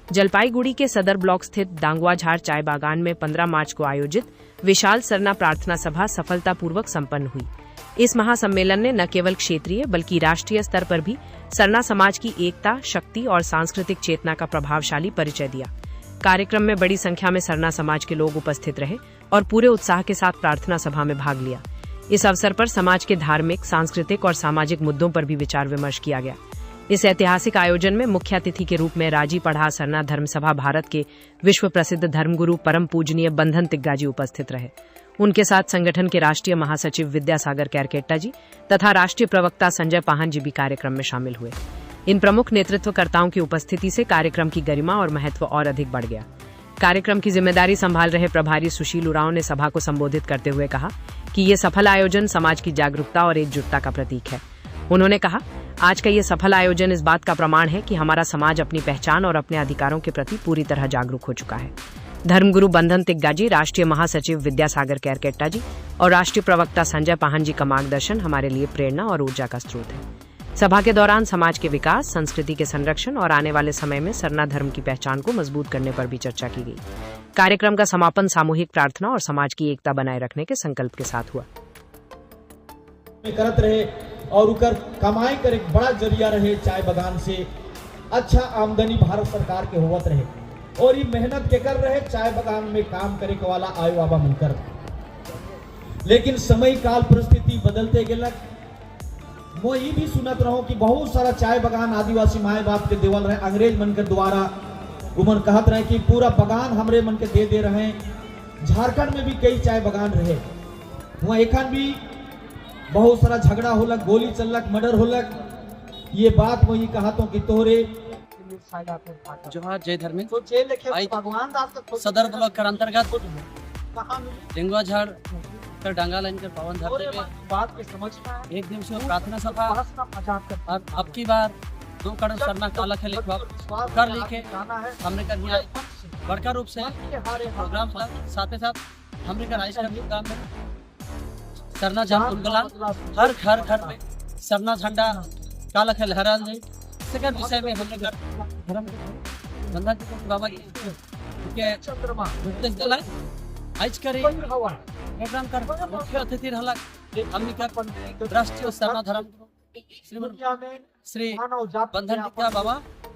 जलपाईगुड़ी के सदर ब्लॉक स्थित दांगवाझाड़ चाय बागान में 15 मार्च को आयोजित विशाल सरना प्रार्थना सभा सफलतापूर्वक संपन्न हुई। इस महासम्मेलन ने न केवल क्षेत्रीय बल्कि राष्ट्रीय स्तर पर भी सरना समाज की एकता, शक्ति और सांस्कृतिक चेतना का प्रभावशाली परिचय दिया। कार्यक्रम में बड़ी संख्या में सरना समाज के लोग उपस्थित रहे और पूरे उत्साह के साथ प्रार्थना सभा में भाग लिया। इस अवसर पर समाज के धार्मिक, सांस्कृतिक और सामाजिक मुद्दों पर भी विचार विमर्श किया गया। इस ऐतिहासिक आयोजन में मुख्य अतिथि के रूप में राजी पढ़ा सरना धर्म सभा भारत के विश्व प्रसिद्ध धर्मगुरु परम पूजनीय बंधन तिग्गाजी उपस्थित रहे। उनके साथ संगठन के राष्ट्रीय महासचिव विद्यासागर कैरकेट्टा जी तथा राष्ट्रीय प्रवक्ता संजय पाहन जी भी कार्यक्रम में शामिल हुए। इन प्रमुख नेतृत्वकर्ताओं की उपस्थिति से कार्यक्रम की गरिमा और महत्व और अधिक बढ़ गया। कार्यक्रम की जिम्मेदारी संभाल रहे प्रभारी सुशील उरांव ने सभा को संबोधित करते हुए कहा कि ये सफल आयोजन समाज की जागरूकता और एकजुटता का प्रतीक है। उन्होंने कहा, आज का ये सफल आयोजन इस बात का प्रमाण है कि हमारा समाज अपनी पहचान और अपने अधिकारों के प्रति पूरी तरह जागरूक हो चुका है। धर्मगुरु बंधन तिग्गाजी, राष्ट्रीय महासचिव विद्यासागर कैरकेट्टा जी और राष्ट्रीय प्रवक्ता संजय पाहन जी का मार्गदर्शन हमारे लिए प्रेरणा और ऊर्जा का स्रोत है। सभा के दौरान समाज के विकास, संस्कृति के संरक्षण और आने वाले समय में सरना धर्म की पहचान को मजबूत करने पर भी चर्चा की गई। कार्यक्रम का समापन सामूहिक प्रार्थना और समाज की एकता बनाए रखने के संकल्प के साथ हुआ। करत रहे और उकर कमाई कर एक बड़ा जरिया रहे, चाय बागान से अच्छा आमदनी भारत सरकार के होवत रहे और ये मेहनत के कर रहे चाय बागान में काम करे के वाला आयो बाबा मिलकर। लेकिन समय काल परिस्थिति बदलते गेलक। मैं ये भी सुनत रहो कि बहुत सारा चाय बागान आदिवासी माए बाप के देवल रहे, अंग्रेज मन के द्वारा उमन कहत रहे कि पूरा बागान हमरे मन के दे रहे। झारखंड में भी कई चाय बागान रहे, वहाँ एखन भी बहुत सारा झगड़ा होलक, गोली चलक, मर्डर होलक। ये बात वही कहा तो कि तोहरे जोहार जय धर्मिक सदर ब्लॉक के अंतर्गत दांगवाझाड़ कर डांगा लाइन के पावन धरती में एक दिवसीय प्रार्थना सभा और अब की बार 2 करोड़ सरना काला के कर लिखे हमने कर दिया बड़का रूप से प्रोग्राम। साथ ही साथ हमने का राइस का सरना जन उनगुलान हर घर में सरना झंडा काला के लहरा जाए। सेकंड विषय में हमने धर्म बंधन बाबा के आज करे प्रोग्राम कर मुख्य अतिथि रहला हमने का राष्ट्रीय सरना धर्म श्री बंधन तिग्गा बाबा